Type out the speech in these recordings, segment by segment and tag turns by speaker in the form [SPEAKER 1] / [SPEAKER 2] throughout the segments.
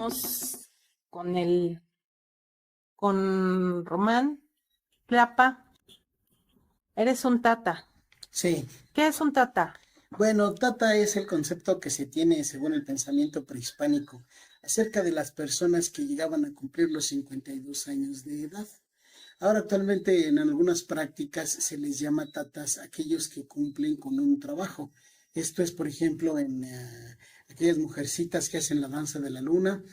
[SPEAKER 1] Vamos con con Román Clapa. Eres un tata.
[SPEAKER 2] Sí,
[SPEAKER 1] ¿Qué es un tata?
[SPEAKER 2] bueno, Tata es el concepto que se tiene según el pensamiento prehispánico acerca de las personas que llegaban a cumplir los 52 años de edad. Ahora actualmente en algunas prácticas se les llama tatas a aquellos que cumplen con un trabajo. Esto es, por ejemplo, en aquellas mujercitas que hacen la danza de la luna,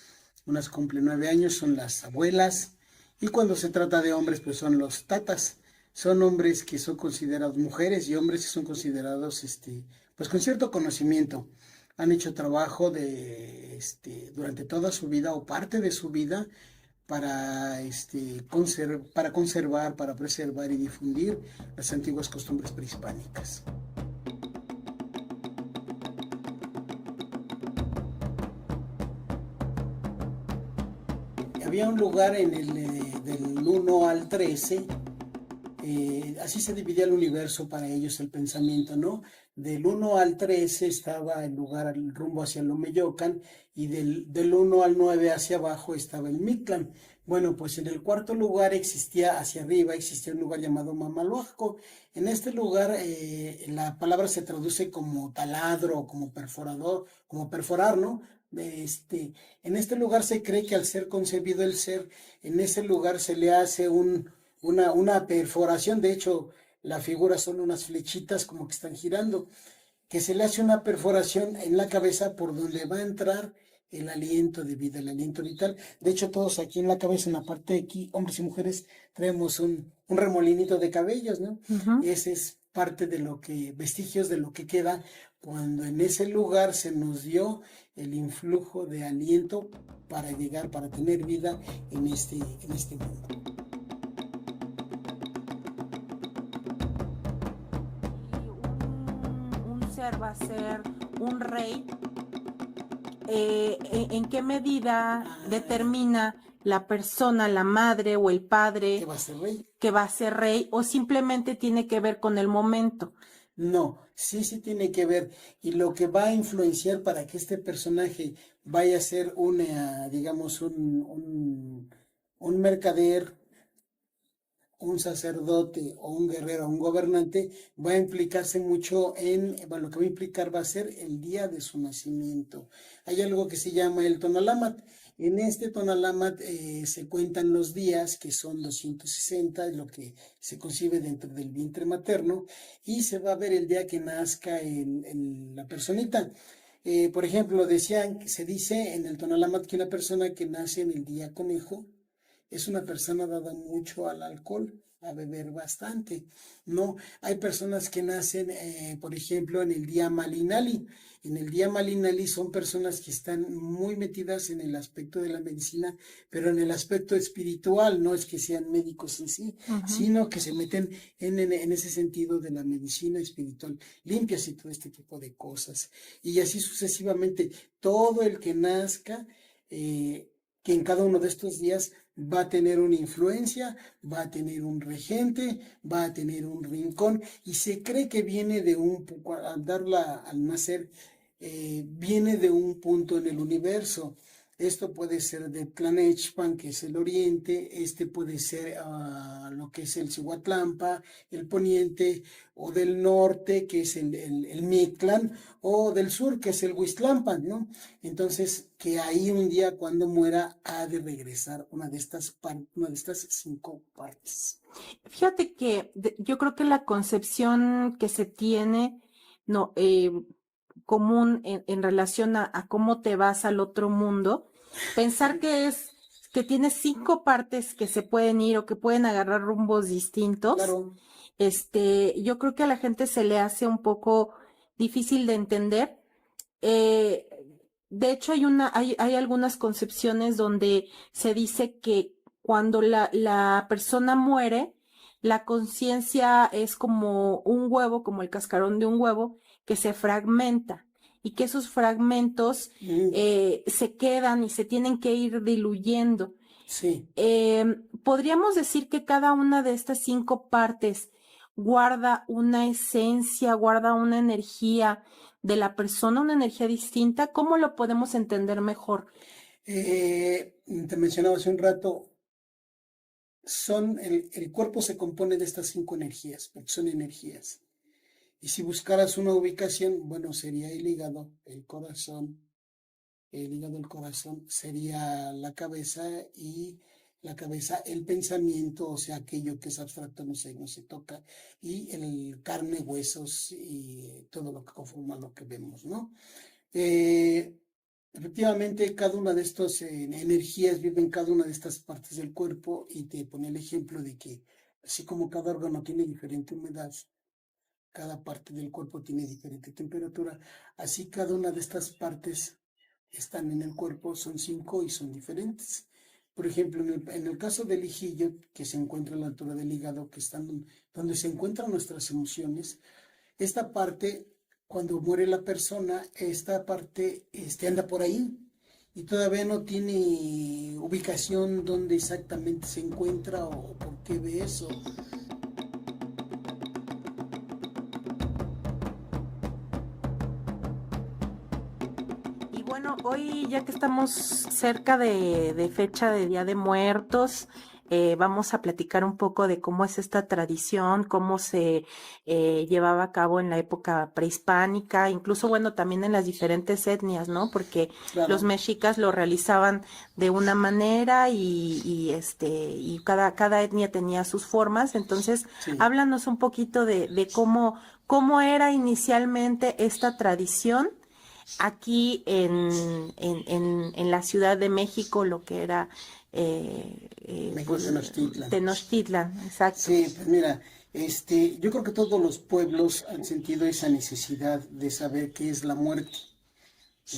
[SPEAKER 2] unas cumplen 9 años, son las abuelas, y cuando se trata de hombres, pues son los tatas. Son hombres que son considerados mujeres y hombres que son considerados, pues con cierto conocimiento. Han hecho trabajo durante toda su vida o parte de su vida para, para conservar, para preservar y difundir las antiguas costumbres prehispánicas. Había un lugar en del 1 al 13. Así se dividía el universo para ellos, el pensamiento, ¿no? Del 1 al 13 estaba el lugar, el rumbo hacia el Omeyocan, y del 1 al 9 hacia abajo estaba el Mictlán. Bueno, pues en el cuarto lugar existía, hacia arriba, existía un lugar llamado Mamaluajco. En este lugar la palabra se traduce como taladro, como perforador, como perforar, ¿no? En este lugar se cree que al ser concebido el ser, en ese lugar se le hace una perforación. De hecho, la figura son unas flechitas como que están girando, que se le hace una perforación en la cabeza por donde va a entrar el aliento de vida, el aliento vital. De hecho, todos aquí en la cabeza, en la parte de aquí, hombres y mujeres, traemos un remolinito de cabellos, ¿no?
[SPEAKER 1] Ujú.
[SPEAKER 2] Ese es parte de lo que, vestigios de lo que queda cuando en ese lugar se nos dio el influjo de aliento para llegar, para tener vida en este mundo.
[SPEAKER 1] Si un ser va a ser un rey, ¿en qué medida determina la persona, la madre o el
[SPEAKER 2] ¿Qué
[SPEAKER 1] padre
[SPEAKER 2] va a ser rey?
[SPEAKER 1] que va a ser rey o simplemente tiene que ver con el momento?
[SPEAKER 2] No, sí tiene que ver. Y lo que va a influenciar para que este personaje vaya a ser digamos, un mercader, un sacerdote o un guerrero, un gobernante, va a implicarse mucho bueno, lo que va a implicar va a ser el día de su nacimiento. Hay algo que se llama el Tonalamat. En este Tonalamat se cuentan los días, que son 260, lo que se concibe dentro del vientre materno, y se va a ver el día que nazca la personita. Por ejemplo, se dice en el Tonalamat que una persona que nace en el día conejo es una persona dada mucho al alcohol, a beber bastante. No, hay personas que nacen, por ejemplo, en el día Malinali. En el día Malinali son personas que están muy metidas en el aspecto de la medicina, pero en el aspecto espiritual. No es que sean médicos en sí,
[SPEAKER 1] Ujú.
[SPEAKER 2] sino que se meten en ese sentido de la medicina espiritual, limpias y todo este tipo de cosas. Y así sucesivamente, todo el que nazca, que en cada uno de estos días va a tener una influencia, va a tener un regente, va a tener un rincón, y se cree que viene de al nacer, viene de un punto en el universo. Esto puede ser de Tlanechpan, que es el oriente, puede ser lo que es el Cihuatlampa, el poniente, o del norte, que es el Mictlán, o del sur, que es el Huiztlampan, ¿no? Entonces, que ahí un día cuando muera ha de regresar una de estas 5 partes.
[SPEAKER 1] Fíjate que yo creo que la concepción que se tiene no, común en relación a cómo te vas al otro mundo, pensar que tienes 5 partes que se pueden ir o que pueden agarrar rumbos distintos,
[SPEAKER 2] Claro,
[SPEAKER 1] yo creo que a la gente se le hace un poco difícil de entender. Eh, de hecho, hay algunas concepciones donde se dice que cuando la persona muere, la conciencia es como un huevo, como el cascarón de un huevo, que se fragmenta y que esos fragmentos se quedan y se tienen que ir diluyendo.
[SPEAKER 2] sí.
[SPEAKER 1] Podríamos decir que cada una de estas 5 partes guarda una esencia, guarda una energía de la persona, una energía distinta. ¿Cómo lo podemos entender mejor?
[SPEAKER 2] Te mencionaba hace un rato, el cuerpo se compone de estas 5 energías, porque son energías. Y si buscaras una ubicación, bueno, sería el hígado, el corazón sería la cabeza y la cabeza, el pensamiento, o sea, aquello que es abstracto, no se toca, y el carne, huesos y todo lo que conforma lo que vemos, ¿no? Eh, Efectivamente, cada una de estas energías vive en cada una de estas partes del cuerpo y te pone el ejemplo de que así como cada órgano tiene diferente humedad, cada parte del cuerpo tiene diferente temperatura, así cada una de estas partes están en el cuerpo, son 5 y son diferentes. Por ejemplo, en el caso del hijillo, que se encuentra a la altura del hígado, que están donde se encuentran nuestras emociones, esta parte, cuando muere la persona, esta parte anda por ahí y todavía no tiene ubicación donde exactamente se encuentra o por qué ve eso.
[SPEAKER 1] Y bueno, hoy ya que estamos cerca de fecha de Día de Muertos, vamos a platicar un poco de cómo es esta tradición, cómo se llevaba a cabo en la época prehispánica, incluso bueno, también en las diferentes etnias, ¿no? Porque los
[SPEAKER 2] Claro,
[SPEAKER 1] mexicas lo realizaban de una manera y cada etnia tenía sus formas. Entonces,
[SPEAKER 2] sí.
[SPEAKER 1] háblanos un poquito de cómo era inicialmente esta tradición aquí en la Ciudad de México, lo que era
[SPEAKER 2] México
[SPEAKER 1] pues,
[SPEAKER 2] Tenochtitlan.
[SPEAKER 1] Tenochtitlan, exacto.
[SPEAKER 2] Sí, pues mira, yo creo que todos los pueblos han sentido esa necesidad de saber qué es la muerte,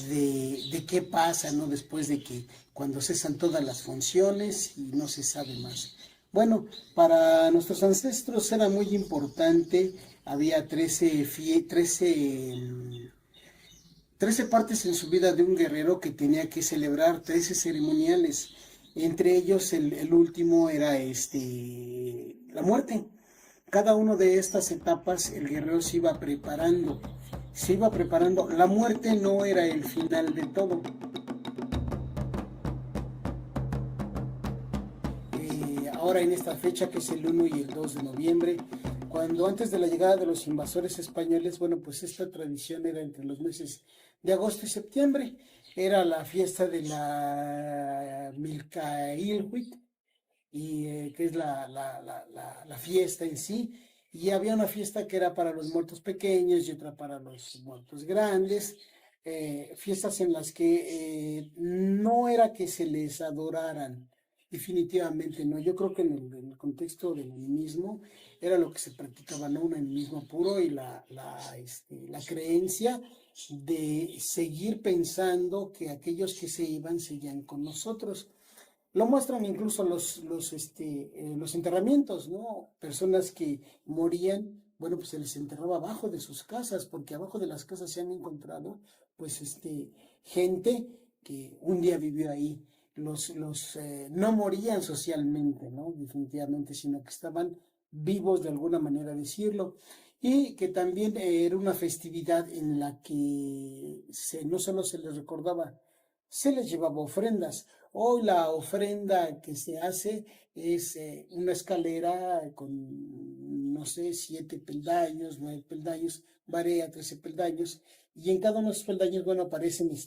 [SPEAKER 2] de qué pasa, ¿no? Después de que cuando cesan todas las funciones y no se sabe más. Bueno, para nuestros ancestros era muy importante, había 13 partes en su vida de un guerrero que tenía que celebrar 13 ceremoniales. Entre ellos el último era la muerte. Cada una de estas etapas el guerrero se iba preparando. Se iba preparando. La muerte no era el final de todo. Ahora en esta fecha que es el 1 y el 2 de noviembre, cuando antes de la llegada de los invasores españoles, bueno, pues esta tradición era entre los meses de agosto y septiembre, era la fiesta de la Milcailhuit, y que es la fiesta en sí, y había una fiesta que era para los muertos pequeños y otra para los muertos grandes, fiestas en las que no era que se les adoraran, definitivamente no. Yo creo que en el contexto del animismo era lo que se practicaba, ¿no? Un animismo puro y la creencia de seguir pensando que aquellos que se iban seguían con nosotros. Lo muestran incluso los enterramientos, ¿no? Personas que morían, bueno, pues se les enterraba abajo de sus casas, porque abajo de las casas se han encontrado, pues, gente que un día vivió ahí. No morían socialmente, ¿no? Definitivamente, sino que estaban vivos de alguna manera decirlo. Y que también era una festividad en la que no solo se les recordaba, se les llevaba ofrendas. Hoy la ofrenda que se hace es una escalera con, no sé, 7 peldaños, 9 peldaños, varía 13 peldaños, y en cada uno de esos peldaños, bueno, aparecen pues,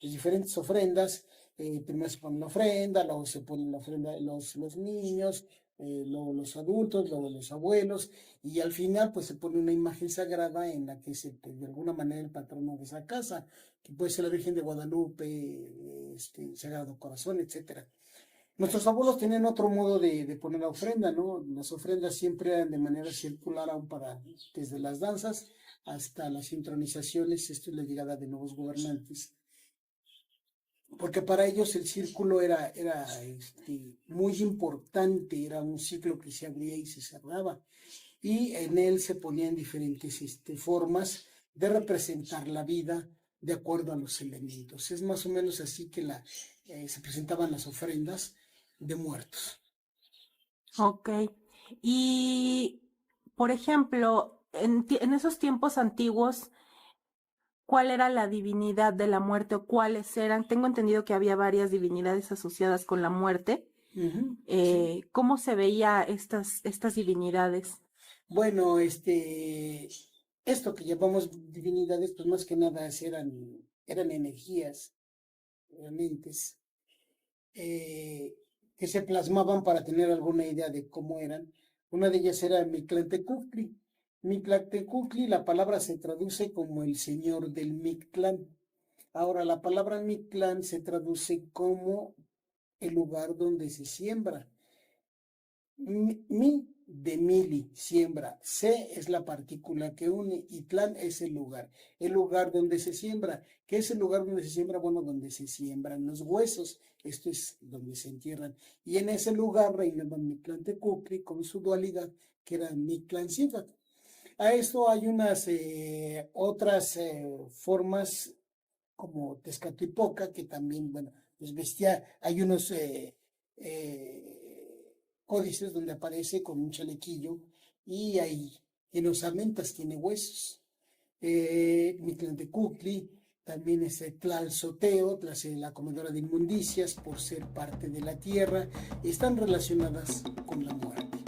[SPEAKER 2] diferentes ofrendas. Primero se pone la ofrenda, luego se pone la ofrenda de los niños, luego los adultos, luego los abuelos, y al final pues se pone una imagen sagrada en la que de alguna manera el patrono de esa casa, que puede ser la Virgen de Guadalupe, Sagrado Corazón, etcétera. Nuestros abuelos tenían otro modo de poner la ofrenda, ¿no? Las ofrendas siempre eran de manera circular, aún desde las danzas hasta las sincronizaciones, esto es la llegada de nuevos gobernantes, porque para ellos el círculo era muy importante, era un ciclo que se abría y se cerraba, y en él se ponían diferentes formas de representar la vida de acuerdo a los elementos. Es más o menos así que se presentaban las ofrendas de muertos.
[SPEAKER 1] Ok. Y, por ejemplo, en esos tiempos antiguos, cuál era la divinidad de la muerte o cuáles eran. Tengo entendido que había varias divinidades asociadas con la muerte.
[SPEAKER 2] Ujú, sí.
[SPEAKER 1] ¿Cómo se veía estas divinidades?
[SPEAKER 2] Bueno, esto que llamamos divinidades, pues más que nada eran energías, eran entes, eh, que se plasmaban para tener alguna idea de cómo eran. Una de ellas era Mictlantecutli. Mictlantecutli, la palabra se traduce como el señor del Mictlán. Ahora, la palabra Mictlán se traduce como el lugar donde se siembra. Mi de mili, siembra. Se es la partícula que une y tlán es el lugar donde se siembra. ¿Qué es el lugar donde se siembra? Bueno, donde se siembran los huesos. Esto es donde se entierran. Y en ese lugar reinaba Mictlantecutli con su dualidad, que era Mictlancíhuatl. A esto hay unas otras formas como Tezcatlipoca, que también, bueno, pues vestía, hay unos códices donde aparece con un chalequillo y ahí en osamentas tiene huesos. Mictlantecutli, también es Tlalzoteo, la comedora de inmundicias, por ser parte de la tierra, están relacionadas con la muerte.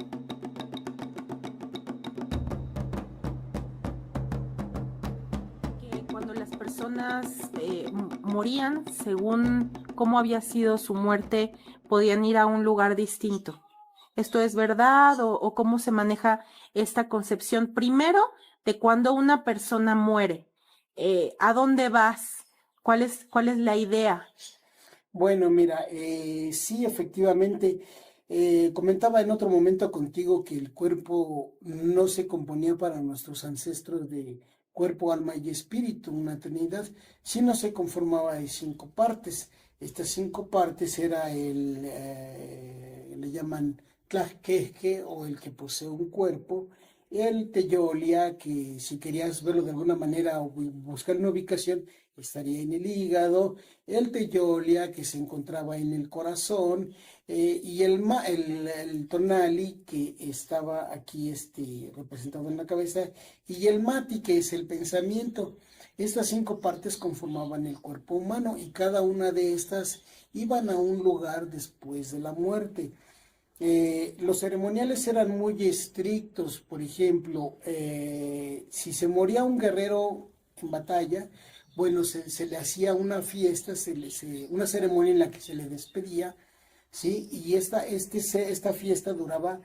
[SPEAKER 1] Que cuando las personas morían, según cómo había sido su muerte, podían ir a un lugar distinto. ¿Esto es verdad o cómo se maneja esta concepción? Primero, de cuando una persona muere, ¿a dónde vas? ¿Cuál es la idea?
[SPEAKER 2] Bueno, mira, sí, efectivamente, comentaba en otro momento contigo que el cuerpo no se componía para nuestros ancestros de cuerpo, alma y espíritu, una trinidad, sino se conformaba de 5 partes. Estas 5 partes era le llaman Tlajqueje o el que posee un cuerpo, el Teyolia, que si querías verlo de alguna manera o buscar una ubicación, estaría en el hígado, el teyolia que se encontraba en el corazón y el tonali que estaba aquí representado en la cabeza y el mati que es el pensamiento. Estas 5 partes conformaban el cuerpo humano y cada una de estas iban a un lugar después de la muerte. Los ceremoniales eran muy estrictos, por ejemplo, si se moría un guerrero en batalla, bueno, se le hacía una fiesta, una ceremonia en la que se le despedía, ¿sí? Y esta fiesta duraba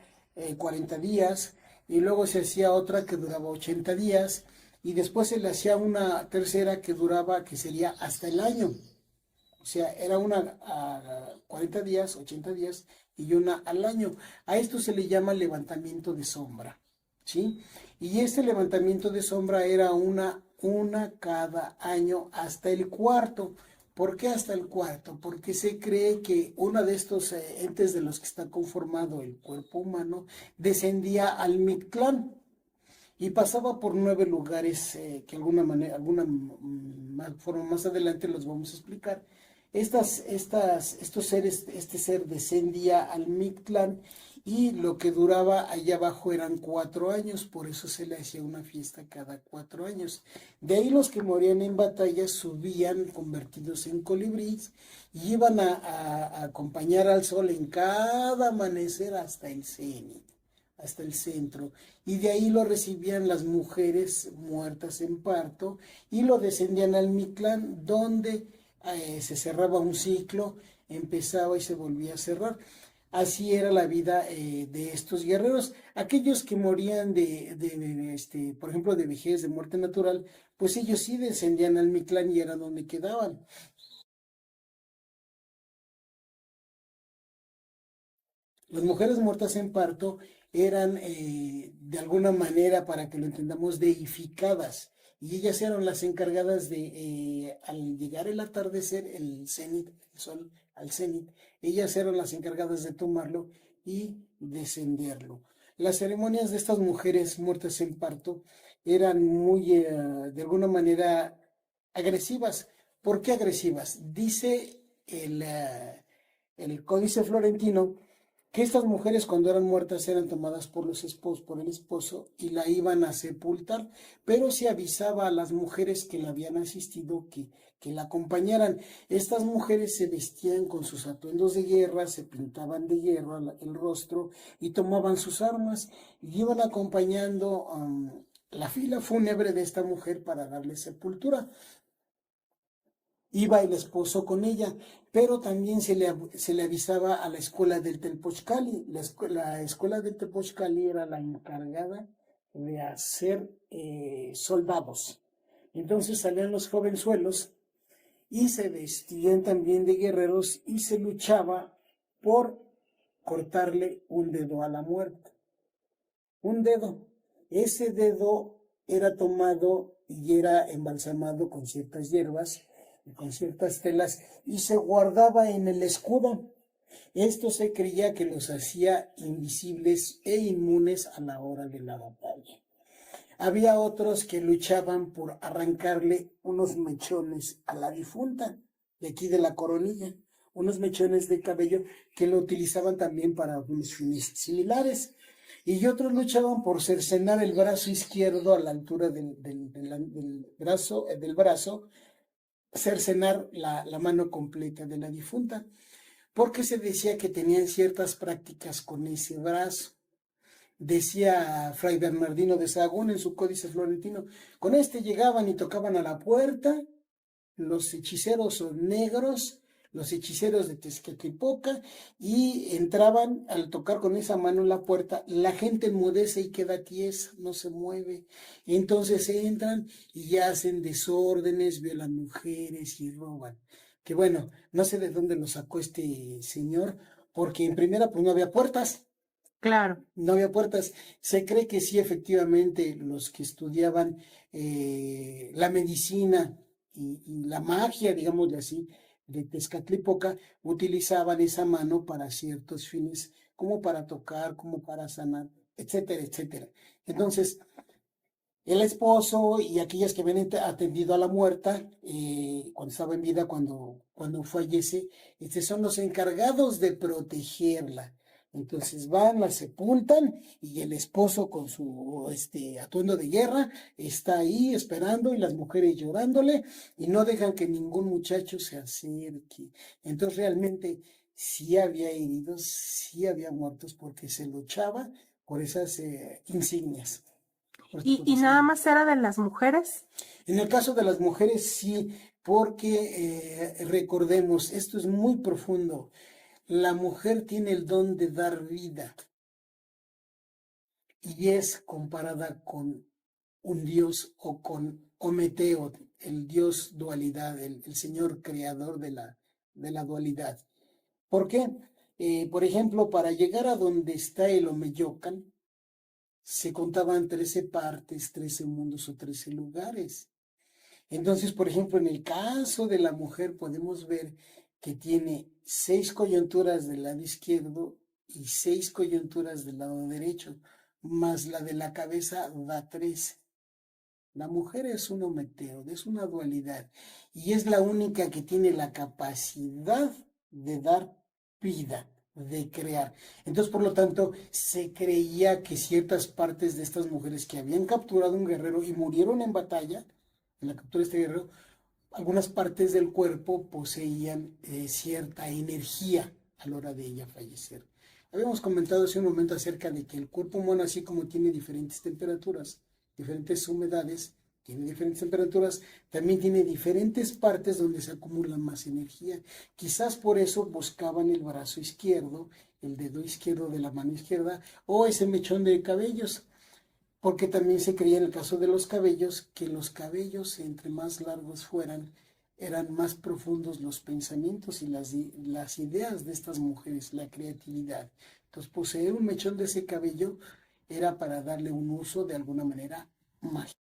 [SPEAKER 2] 40 días, y luego se hacía otra que duraba 80 días, y después se le hacía una tercera que sería hasta el año. O sea, era una a 40 días, 80 días y una al año. A esto se le llama levantamiento de sombra, ¿sí? Y este levantamiento de sombra era una cada año hasta el cuarto. ¿Por qué hasta el cuarto? Porque se cree que uno de estos entes de los que está conformado el cuerpo humano descendía al Mictlán y pasaba por 9 lugares que alguna manera, forma más adelante los vamos a explicar. Estos seres, este ser descendía al Mictlán y lo que duraba allá abajo eran 4 años, por eso se le hacía una fiesta cada 4 años. De ahí los que morían en batalla subían convertidos en colibríes y iban a acompañar al sol en cada amanecer hasta el cenit, hasta el centro, y de ahí lo recibían las mujeres muertas en parto y lo descendían al Mictlán, donde se cerraba un ciclo, empezaba y se volvía a cerrar. Así era la vida de estos guerreros. Aquellos que morían por ejemplo, de vejez, de muerte natural, pues ellos sí descendían al Mictlán y era donde quedaban. Las mujeres muertas en parto eran, de alguna manera, para que lo entendamos, deificadas. Y ellas eran las encargadas al llegar el atardecer, el cenit, el sol al cenit, ellas eran las encargadas de tomarlo y descenderlo. Las ceremonias de estas mujeres muertas en parto eran muy, de alguna manera, agresivas. ¿Por qué agresivas? Dice el Códice Florentino que estas mujeres cuando eran muertas eran tomadas por los esposos, por el esposo, y la iban a sepultar, pero se avisaba a las mujeres que la habían asistido que la acompañaran. Estas mujeres se vestían con sus atuendos de guerra, se pintaban de hierro el rostro y tomaban sus armas y iban acompañando la fila fúnebre de esta mujer para darle sepultura. Iba el esposo con ella, pero también se le avisaba a la escuela del Telpochcali. La escuela del Telpochcali era la encargada de hacer soldados. Entonces salían los jovenzuelos y se vestían también de guerreros y se luchaba por cortarle un dedo a la muerte. Un dedo. Ese dedo era tomado y era embalsamado con ciertas hierbas y con ciertas telas y se guardaba en el escudo. Esto se creía que los hacía invisibles e inmunes a la hora de la batalla. Había otros que luchaban por arrancarle unos mechones a la difunta, de aquí de la coronilla, unos mechones de cabello que lo utilizaban también para algunos fines similares. Y otros luchaban por cercenar el brazo izquierdo a la altura del brazo, cercenar la mano completa de la difunta, porque se decía que tenían ciertas prácticas con ese brazo. Decía Fray Bernardino de Sahagún en su Códice Florentino, con este llegaban y tocaban a la puerta los hechiceros negros, los hechiceros de Tezcatlipoca, y entraban al tocar con esa mano en la puerta, la gente enmudece y queda tiesa, no se mueve. Entonces entran y ya hacen desórdenes, violan mujeres y roban. Que bueno, no sé de dónde lo sacó este señor, porque en primera pues no había puertas.
[SPEAKER 1] Claro.
[SPEAKER 2] No había puertas. Se cree que sí, efectivamente, los que estudiaban la medicina y la magia, digámosle así, de Tezcatlipoca, utilizaban esa mano para ciertos fines, como para tocar, como para sanar, etcétera, etcétera. Entonces, el esposo y aquellas que habían atendido a la muerta, cuando estaba en vida, cuando fallece, son los encargados de protegerla. Entonces van, la sepultan y el esposo con su atuendo de guerra está ahí esperando y las mujeres llorándole y no dejan que ningún muchacho se acerque. Entonces realmente sí había heridos, sí había muertos porque se luchaba por esas insignias.
[SPEAKER 1] ¿Y nada más era de las mujeres?
[SPEAKER 2] En el caso de las mujeres sí, porque recordemos, esto es muy profundo. La mujer tiene el don de dar vida y es comparada con un dios o con Ometeo, el dios dualidad, el señor creador de la dualidad. ¿Por qué? Por ejemplo, para llegar a donde está el Omeyocan, se contaban 13 partes, 13 mundos o 13 lugares. Entonces, por ejemplo, en el caso de la mujer podemos ver que tiene 6 coyunturas del lado izquierdo y 6 coyunturas del lado derecho, más la de la cabeza da 13. La mujer es un ometeo, es una dualidad y es la única que tiene la capacidad de dar vida, de crear. Entonces, por lo tanto, se creía que ciertas partes de estas mujeres que habían capturado un guerrero y murieron en batalla, en la captura de este guerrero, algunas partes del cuerpo poseían cierta energía a la hora de ella fallecer. Habíamos comentado hace un momento acerca de que el cuerpo humano, así como tiene diferentes temperaturas, diferentes humedades, tiene diferentes temperaturas, también tiene diferentes partes donde se acumula más energía. Quizás por eso buscaban el brazo izquierdo, el dedo izquierdo de la mano izquierda o ese mechón de cabellos, porque también se creía en el caso de los cabellos que los cabellos, entre más largos fueran, eran más profundos los pensamientos y las ideas de estas mujeres, la creatividad. Entonces, poseer un mechón de ese cabello era para darle un uso de alguna manera mágico.